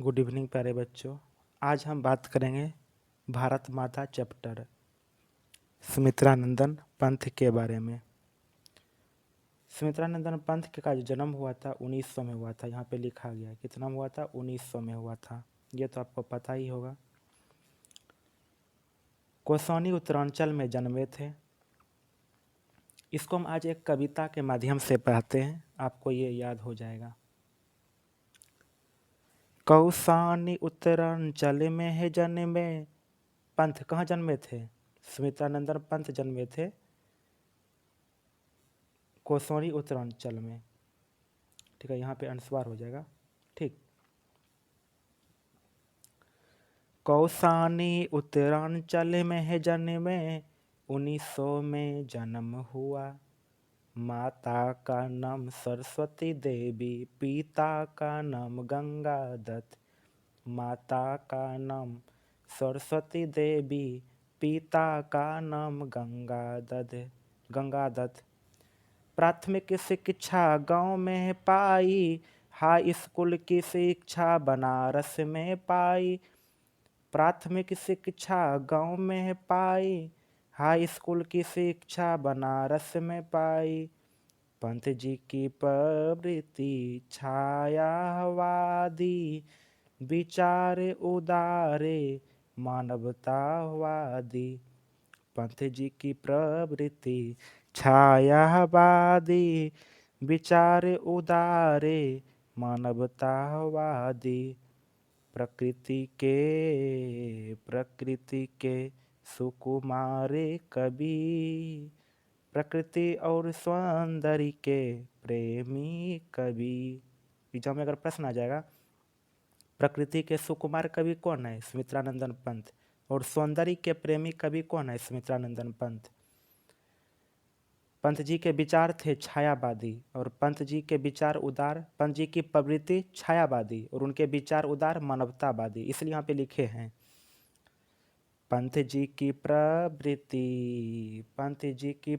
Good evening प्यारे बच्चों। आज हम बात करेंगे भारत माता चैप्टर सुमित्रानंदन पंथ के बारे में। सुमित्रानंदन पंथ का जो जन्म हुआ था 1900 में हुआ था। यहाँ पे लिखा गया कितना में हुआ था, 1900 में हुआ था। ये तो आपको पता ही होगा। कोसौनी उत्तरांचल में जन्मे थे। इसको हम आज एक कविता के माध्यम से पढ़ाते हैं, आपको ये याद हो जाएगा। कौसानी उत्तरांचल में है जन्मे। पंथ कहाँ जन्मे थे? सुमित्रानंदन पंथ जन्मे थे कोसौनी उत्तरांचल में। ठीक है, यहाँ पे अनुस्वार हो जाएगा। ठीक। कौसानी उत्तरांचल में है जन्मे, 1900 में जन्म हुआ। माता का नाम सरस्वती देवी, पिता का नाम गंगादत्त। माता का नाम सरस्वती देवी, पिता का नाम गंगादत्त। प्राथमिक शिक्षा गांव में पाई, हाई स्कूल की शिक्षा बनारस में पाई। प्राथमिक शिक्षा गांव में पाई, हाई स्कूल की शिक्षा बनारस में पाई। पंत जी की प्रवृत्ति छायावादी, विचार उदारे मानवतावादी। पंत जी की प्रवृत्ति छायावादी, विचार उदारे मानवतावादी। प्रकृति के सुकुमारे कवि, प्रकृति और सौंदर्य के प्रेमी कवि। एग्जाम में अगर प्रश्न आ जाएगा, प्रकृति के सुकुमार कवि कौन है? सुमित्रानंदन पंत। और सौंदर्य के प्रेमी कवि कौन है? सुमित्रानंदन पंत। पंत जी के विचार थे छायावादी और पंत जी के विचार उदार। पंत जी की प्रवृत्ति छायावादी और उनके विचार उदार मानवतावादी, इसलिए यहाँ पे लिखे हैं। पंत जी की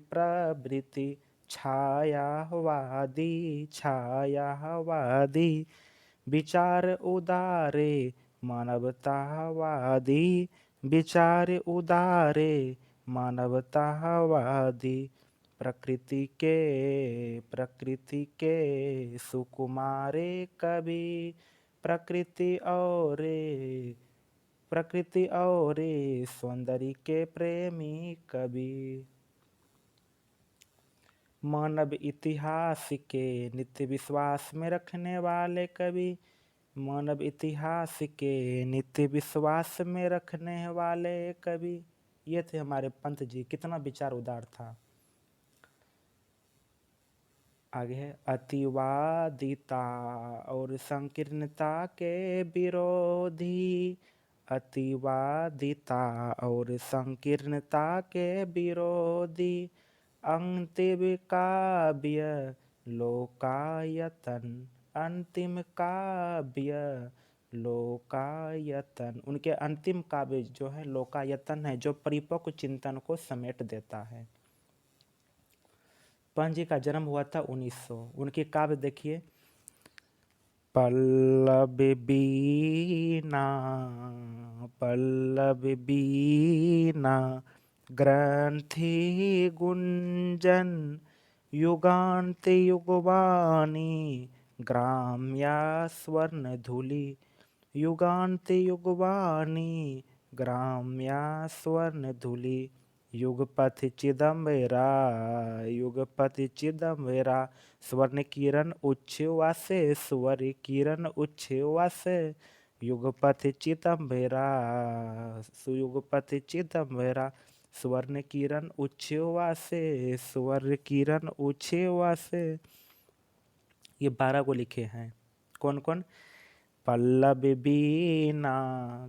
प्रवृत्ति छायावादी, विचार उदारे मानवतावादी। विचार उदारे मानवतावादी। प्रकृति के सुकुमारे कवि, प्रकृति और सौंदर्य के प्रेमी कवि। मानव इतिहास के नित्य विश्वास में रखने वाले कवि। मानव इतिहास के नित्य विश्वास में रखने वाले कवि। ये थे हमारे पंत जी। कितना विचार उदार था। आगे है अतिवादिता और संकीर्णता के विरोधी। अतिवादिता और संकीर्णता के विरोधी। अंतिम काव्य लोकायतन। उनके अंतिम काव्य जो है लोकायतन है, जो परिपक्व चिंतन को समेट देता है। पंत जी का जन्म हुआ था 1900। उनकी काव्य देखिए, पल्लव बीना ग्रंथि गुंजन, युगांत युगवाणी ग्राम्या स्वर्ण धूलि। युगांत युगवाणी ग्राम्या स्वर्ण धूलि। युगपथ चिदंबरा स्वर्ण किरण उच्छ्वासे, स्वर्ण किरण उच्छ्वासे। युगपथ चिदंबरा स्वर्ण किरण उच्छ्वासे, स्वर्ण किरण उच्छ्वासे। ये 12 को लिखे हैं। कौन कौन? पल्लव बीना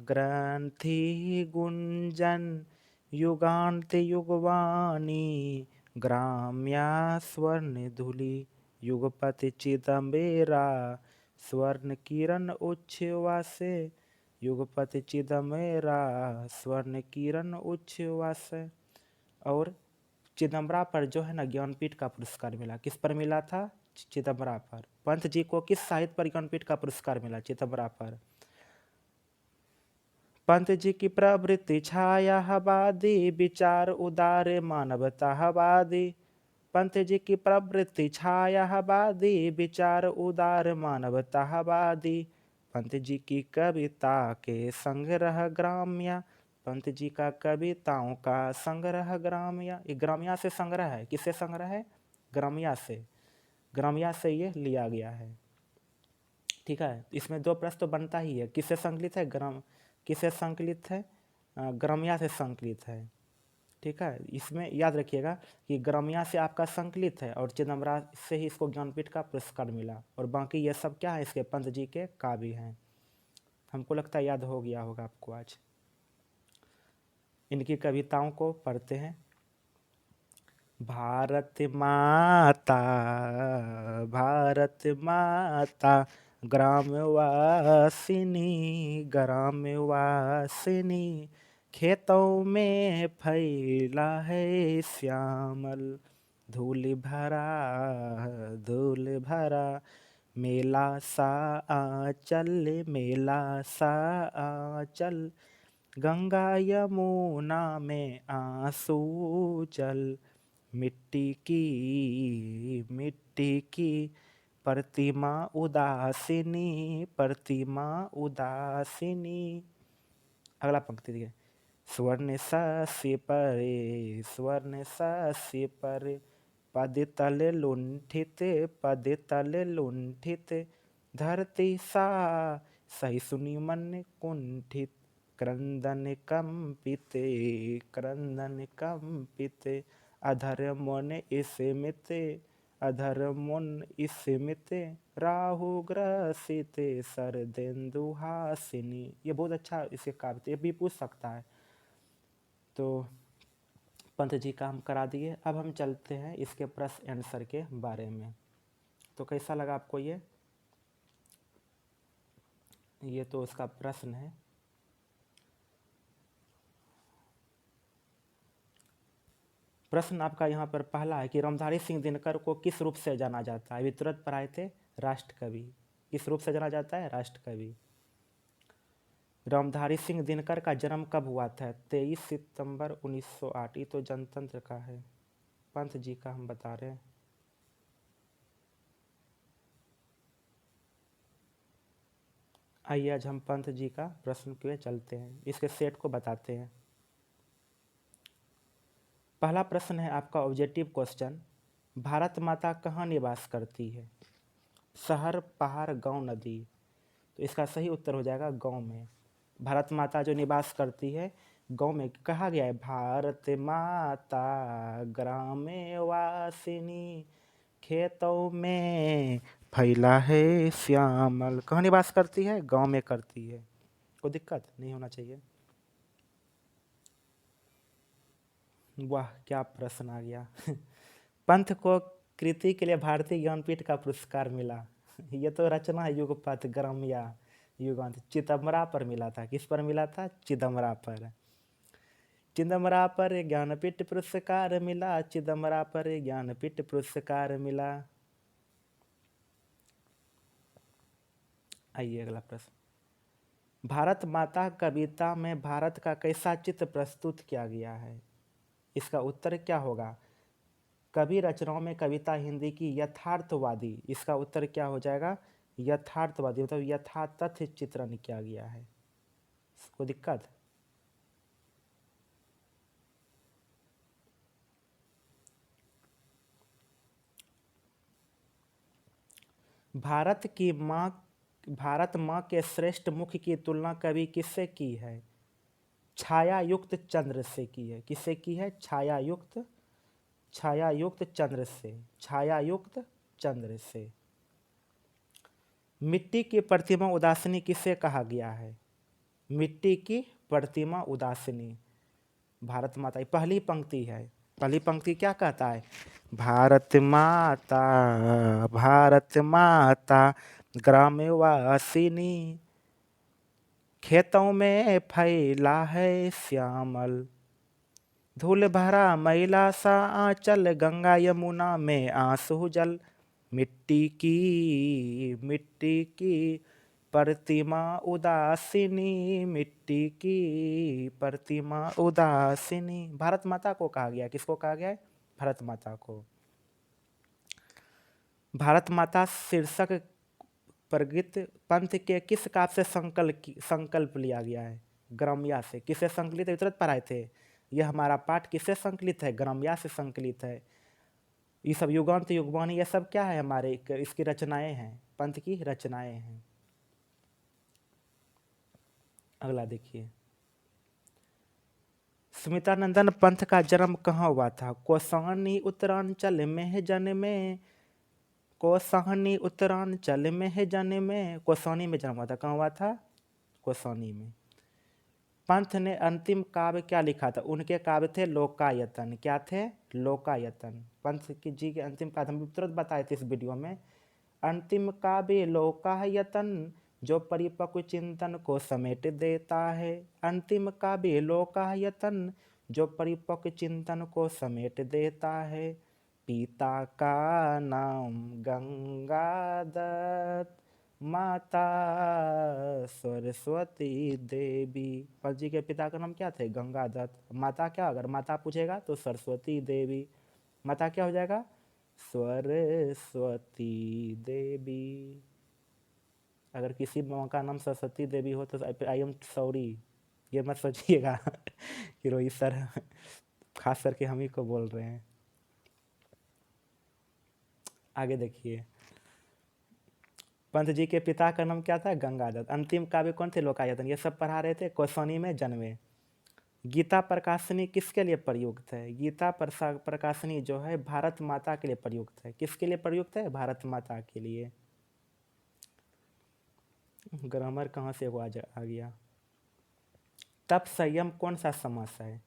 ग्रंथि गुंजन, युगांत युगवाणी ग्राम्या स्वर्ण धूलि। युगपथ चिदंबरा स्वर्ण किरण उच्छ्वासे। युगपथ चिदंबरा स्वर्ण किरण उच्छ्वासे। और चिदंबरा पर जो है ना ज्ञानपीठ का पुरस्कार मिला। किस पर मिला था? चिदंबरा पर। पंत जी को किस साहित्य पर ज्ञानपीठ का पुरस्कार मिला? चिदंबरा पर। पंत जी की प्रवृत्ति छायावादी, विचार उदार मानवतावादी। पंत जी की प्रवृत्ति छायावादी, विचार उदार मानवतावादी। पंत जी की कविता के संग्रह ग्राम्य, पंत जी का कविताओं का संग्रह ग्राम्य। ये ग्राम्या से संग्रह है, किससे संग्रह है? ग्राम्या से, ग्राम्या से ये लिया गया है। ठीक है, इसमें दो प्रश्न तो बनता ही है, किससे संकलित है? किससे संकलित है? ग्राम्या से संकलित है। ठीक है, इसमें याद रखिएगा कि ग्राम्या से आपका संकलित है और चिदम्बरा से ही इसको ज्ञानपीठ का पुरस्कार मिला, और बाकी ये सब क्या है? इसके पंत जी के काव्य हैं। हमको लगता है याद हो गया होगा आपको आज। इनकी कविताओं को पढ़ते हैं। भारत माता, भारत माता, ग्रामवासिनी, ग्रामवासिनी, खेतों में फैला है श्यामल, धूल भरा, धूल भरा, मेला सा आंचल, मेला सा आंचल, गंगा यमुना में आंसू जल, मिट्टी की प्रतिमा उदासिनी, प्रतिमा उदासिनी। अगला पंक्ति देखिए। स्वर्ण शशि परे, स्वर्ण शशि परे, पद तल लुंठित, पद तल लुंठित, धरती सा सहिष्णु मन कुंठित, क्रंदन कंपित, क्रंदन कंपित, अधर मन स्मित, अधर मन स्मित, राहु ग्रसित, शरदेन्दु हासिनी। ये बहुत अच्छा इसे काव्य, ये भी पूछ सकता है। तो पंत जी का हम करा दिए। अब हम चलते हैं इसके प्रश्न आंसर के बारे में। तो कैसा लगा आपको ये तो उसका प्रश्न है। प्रश्न आपका यहाँ पर पहला है कि रामधारी सिंह दिनकर को किस रूप से जाना जाता है? अभी तुरंत पढ़ाए थे, राष्ट्रकवि। किस रूप से जाना जाता है? राष्ट्रकवि। रामधारी सिंह दिनकर का जन्म कब हुआ था? 23 सितंबर 1908। ये तो जनतंत्र का है, पंत जी का हम बता रहे हैं। आइए आज हम पंत जी का प्रश्न के चलते हैं, इसके सेट को बताते हैं। पहला प्रश्न है आपका ऑब्जेक्टिव क्वेश्चन, भारत माता कहाँ निवास करती है? शहर, पहाड़, गांव, नदी? तो इसका सही उत्तर हो जाएगा गांव में। भारत माता जो निवास करती है गांव में। कहा गया है भारत माता ग्रामे वासिनी, खेतों में फैला है श्यामल। कहाँ निवास करती है? गांव में करती है। कोई दिक्कत नहीं होना चाहिए। वाह, क्या प्रश्न आ गया। पंथ को कृति के लिए भारतीय ज्ञानपीठ का पुरस्कार मिला। ये तो रचना है युगपथ ग्राम्या युगांत, चिदम्बरा पर मिला था। किस पर मिला था? चिदम्बरा पर। चिदम्बरा पर ज्ञानपीठ पुरस्कार मिला, चिदम्बरा पर ज्ञानपीठ पुरस्कार मिला। आइए अगला प्रश्न। भारत माता कविता में भारत का कैसा चित्र प्रस्तुत किया गया है? इसका उत्तर क्या होगा? कवि रचनाओं में कविता हिंदी की यथार्थवादी। इसका उत्तर क्या हो जाएगा? यथार्थवादी, मतलब यथातथ चित्रण किया गया है। कोई दिक्कत? भारत माँ के श्रेष्ठ मुख की तुलना कवि किससे की है? छायायुक्त चंद्र से की है। किससे की है? छायायुक्त, छायायुक्त चंद्र से, छायायुक्त चंद्र से। मिट्टी की प्रतिमा उदासिनी किसे कहा गया है? मिट्टी की प्रतिमा उदासिनी भारत माता। पहली पंक्ति है, पहली पंक्ति क्या कहता है? भारत माता, भारत माता ग्रामवासिनी, खेतों में फैला है श्यामल, धूल भरा मैला सा आंचल, गंगा यमुना में आंसू जल, मिट्टी की प्रतिमा उदासीनी मिट्टी की प्रतिमा उदासीनी। भारत माता को कहा गया, किसको कहा गया है? भारत माता को। भारत माता शीर्षक प्रगीत पंथ के किस काव्य से संकल्प लिया गया है? ग्राम्या से। किससे संकलित है? वितरत पढ़ाए थे। यह हमारा पाठ किससे संकलित है? ग्राम्या से संकलित है। ये सब युगांत युगबानी ये सब क्या है? हमारे इसकी रचनाएं हैं, पंथ की रचनाएं हैं। अगला देखिए, स्मितानंदन पंथ का जन्म कहाँ हुआ था? कौसानी उत्तरांचल में जन्मे, कौसानी उत्तरांचल में जन्मे। कौसानी में जन्म हुआ था। कहाँ हुआ था? कौसानी में। पंथ ने अंतिम काव्य क्या लिखा था? उनके काव्य थे लोकायतन। क्या थे? लोकायतन। पंथ की जी के अंतिम काव्य हम तुरंत बताए थे इस वीडियो में। अंतिम काव्य लोकायतन जो परिपक्व चिंतन को समेट देता है। अंतिम काव्य लोकायतन जो परिपक्व चिंतन को समेट देता है। पिता का नाम गंगादत्त, माता सरस्वती देवी। पंत जी के पिता का नाम क्या थे? गंगादत्त। माता क्या? अगर माता पूछेगा तो सरस्वती देवी। माता क्या हो जाएगा? सरस्वती देवी। अगर किसी माँ का नाम सरस्वती देवी हो तो आई एम सॉरी, ये मत सोचिएगा कि रोहित सर खास करके हम ही को बोल रहे हैं। आगे देखिए, पंत जी के पिता का नाम क्या था? गंगादत्त। अंतिम काव्य कौन थे? लोकायतन। ये सब पढ़ा रहे थे। कौसानी में जन्मे। गीता प्रकाशनी किसके लिए प्रयुक्त है? गीता प्रकाशनी जो है भारत माता के लिए प्रयुक्त है। किसके लिए प्रयुक्त है? भारत माता के लिए। ग्रामर कहाँ से वो आ गया? तप संयम कौन सा समास है?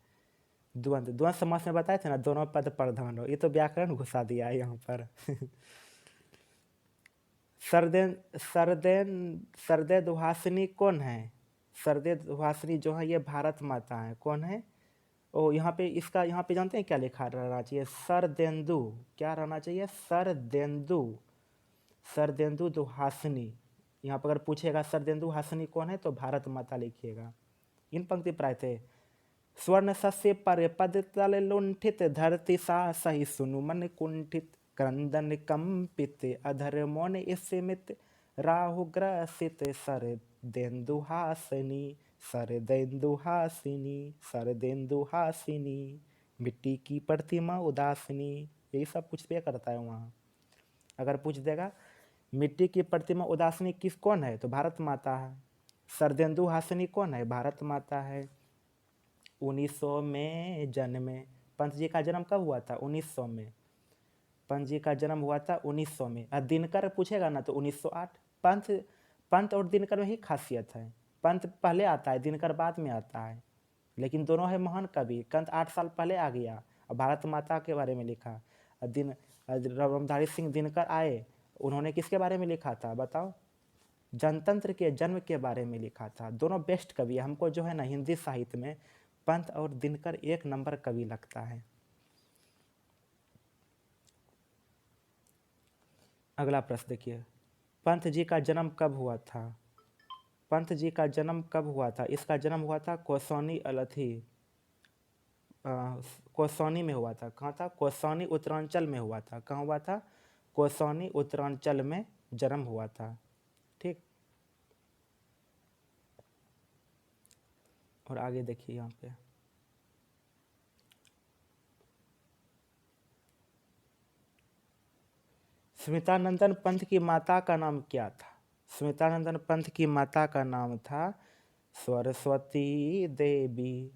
द्वंद्व। द्वंद्व समास में बताए थे ना, दोनों पद प्रधान हो। ये तो व्याकरण घुसा दिया है यहाँ पर सरदे दुहासिनी कौन है? सरदे दुहासिनी जो है ये भारत माता है। कौन है? ओ यहाँ पे इसका, यहाँ पे जानते हैं क्या लिखा रहना चाहिए? सरदेंदु। क्या रहना चाहिए? सरदेंदु। सरदेंदु दुहासिनी। यहाँ पर अगर पूछेगा सरदेंदु हासिनी कौन है तो भारत माता लिखिएगा। इन पंक्ति प्राय थे। स्वर्ण सस्य पर पद तल लुंठित, धरती सा सही सुनु मन कुंठित। क्रंदन कंपित अधर मौन स्मित, राहु ग्रसित सरदेंदुहासिनी। सरदेंदुहासिनी सरदेंदुहासिनी। मिट्टी की प्रतिमा उदासिनी। यही सब कुछ पे करता है वहाँ। अगर पूछ देगा मिट्टी की प्रतिमा उदासिनी किस कौन है तो भारत माता है। सरदेंदुहासिनी कौन है? भारत माता है। 1900 में जन्मे। पंत जी का जन्म कब हुआ था? 1900 में। पंत जी का जन्म हुआ था 1900 में। दिनकर पूछेगा ना तो 1908। पंत पंत और दिनकर में ही खासियत है। पंत पहले आता है, दिनकर बाद में आता है, लेकिन दोनों है महान कवि। कंत 8 साल पहले आ गया और भारत माता के बारे में लिखा। रामधारी सिंह दिनकर आए, उन्होंने किसके बारे में लिखा था बताओ? जनतंत्र के जन्म के बारे में लिखा था। दोनों बेस्ट कवि। हमको जो है ना हिंदी साहित्य में पंत और दिनकर एक नंबर कवि लगता है। अगला प्रश्न देखिए, पंत जी का जन्म कब हुआ था? पंत जी का जन्म कब हुआ था? इसका जन्म हुआ था कौसानी अलथी, कौसानी में हुआ था। कहाँ था? कौसानी उत्तरांचल में हुआ था। कहाँ हुआ था? कौसानी उत्तरांचल में जन्म हुआ था। ठीक। और आगे देखिए यहाँ पे, स्मितानंदन पंत की माता का नाम क्या था? स्मितानंदन पंत की माता का नाम था सरस्वती देवी।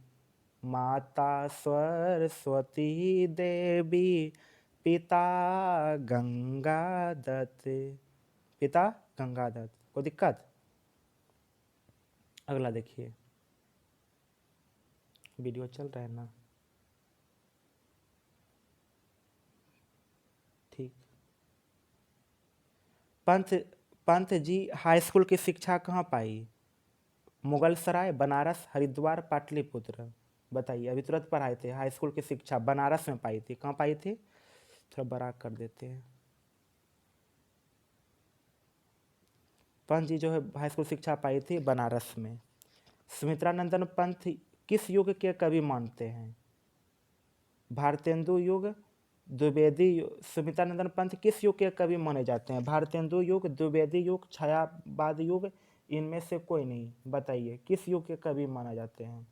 माता सरस्वती देवी, पिता गंगादत्त। पिता गंगादत्त। कोई दिक्कत? अगला देखिए, वीडियो चल रहा है ना? ठीक। पंत पंत जी हाई स्कूल की शिक्षा कहाँ पाई? मुगल सराय, बनारस, हरिद्वार, पाटलिपुत्र। बताइए। अभी तुरंत पढ़ाए थे। हाई स्कूल की शिक्षा बनारस में पाई थी। कहाँ पाई थी? थोड़ा बड़ा कर देते हैं। पंत जी जो है हाई स्कूल शिक्षा पाई थी बनारस में। सुमित्रानंदन पंत किस युग के कवि मानते हैं? भारतेंदु युग, द्विवेदी युग। सुमित्रानंदन पंत किस युग के कवि माने जाते हैं? भारतेंदु युग, द्विवेदी युग, छायावाद युग, इनमें से कोई नहीं। बताइए किस युग के कवि माने जाते हैं?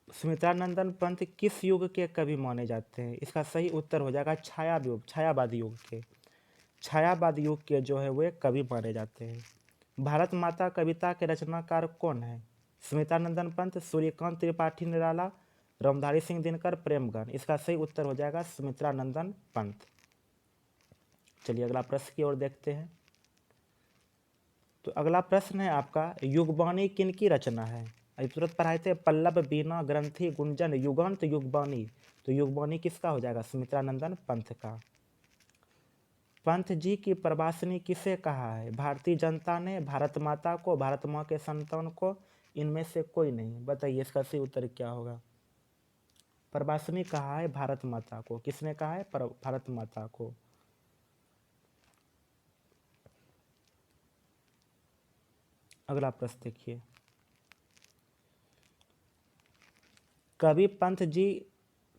सुमित्रानंदन पंत किस युग के कवि माने जाते हैं? इसका सही उत्तर हो जाएगा छायावाद युग के। छायावाद युग के जो है वे कवि माने जाते हैं। भारत माता कविता के रचनाकार कौन है? सुमित्रानंदन पंत, सूर्यकांत त्रिपाठी निराला, रामधारी सिंह दिनकर, प्रेमगन। इसका सही उत्तर हो जाएगा सुमित्रानंदन पंत। चलिए अगला प्रश्न की ओर देखते हैं। तो अगला प्रश्न है आपका, युगबानी किनकी रचना है? अभी तुरंत पढ़ाए थे, पल्लव, बीना, ग्रंथि, गुंजन, युगांत, युगबानी। तो युगबानी किसका हो जाएगा? सुमित्रानंदन पंत का। पंत जी की प्रवासनी किसे कहा है? भारतीय जनता ने, भारत माता को, भारत माँ के संतान को, इनमें से कोई नहीं। बताइए इसका सही उत्तर क्या होगा? प्रवासनी कहा है भारत माता को। किसने कहा है? भारत माता को। अगला प्रश्न देखिए, कवि पंत जी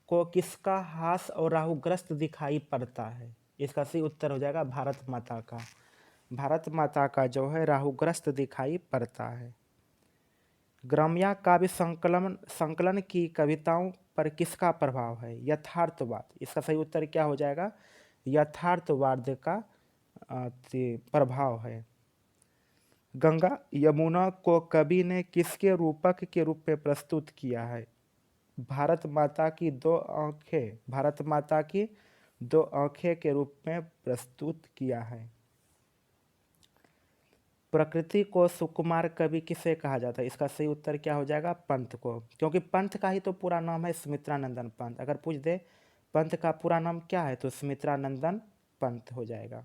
को किसका हास और राहुग्रस्त दिखाई पड़ता है? इसका सही उत्तर हो जाएगा भारत माता का। भारत माता का जो है राहुग्रस्त दिखाई पड़ता है। ग्राम्या काव्य संकलन की कविताओं पर किसका प्रभाव है? यथार्थवाद। इसका सही उत्तर क्या हो जाएगा? यथार्थवाद का प्रभाव है। गंगा यमुना को कवि ने किसके रूपक के रूप में प्रस्तुत किया है? भारत माता की दो आंखें, भारत माता की दो आंखें के रूप में प्रस्तुत किया है। प्रकृति को सुकुमार कवि किसे कहा जाता है? इसका सही उत्तर क्या हो जाएगा? पंत को, क्योंकि पंत का ही तो पूरा नाम है सुमित्रानंदन पंत। अगर पूछ दे पंत का पूरा नाम क्या है तो सुमित्रानंदन पंत हो जाएगा।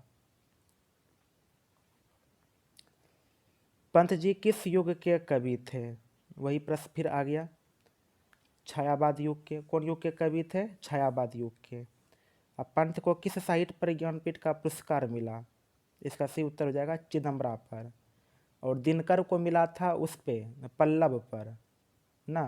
पंत जी किस युग के कवि थे? वही प्रश्न फिर आ गया। छायावाद युग के। कौन युग के कवि थे? छायावाद युग के। अब पंत को किस साहित्य पर ज्ञानपीठ का पुरस्कार मिला? इसका सही उत्तर हो जाएगा चिदम्बरा पर। और दिनकर को मिला था उस पे पल्लव पर ना।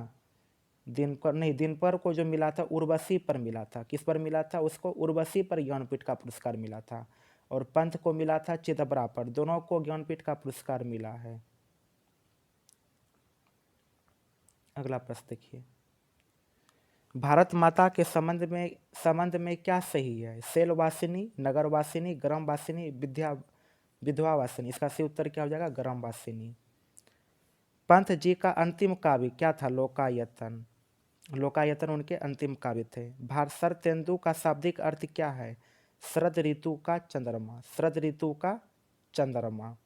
दिनकर को जो मिला था उर्वशी पर मिला था। किस पर मिला था? उसको उर्वशी पर ज्ञानपीठ का पुरस्कार मिला था। और पंत को मिला था चिदम्बरा पर। दोनों को ज्ञानपीठ का पुरस्कार मिला है। अगला प्रश्न देखिए, भारत माता के संबंध में क्या सही है? शैलवासिनी, नगरवासिनी, ग्रामवासिनी, विधवावासिनी। इसका सही उत्तर क्या हो जाएगा? ग्रामवासिनी। पंत जी का अंतिम काव्य क्या था? लोकायतन। लोकायतन उनके अंतिम काव्य थे। शरतेंदु का शाब्दिक अर्थ क्या है? शरद ऋतु का चंद्रमा। शरद ऋतु का चंद्रमा।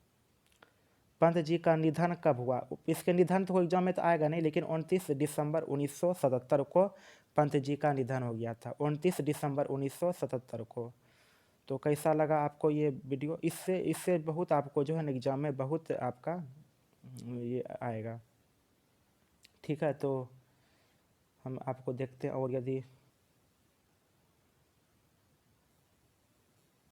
पंत जी का निधन कब हुआ? इसके निधन तो एग्जाम में तो आएगा नहीं, लेकिन 29 दिसंबर 1977 को पंत जी का निधन हो गया था। 29 दिसंबर 1977 को। तो कैसा लगा आपको ये वीडियो? इससे इससे बहुत आपको जो है ना एग्जाम में बहुत आपका ये आएगा। ठीक है, तो हम आपको देखते हैं, और यदि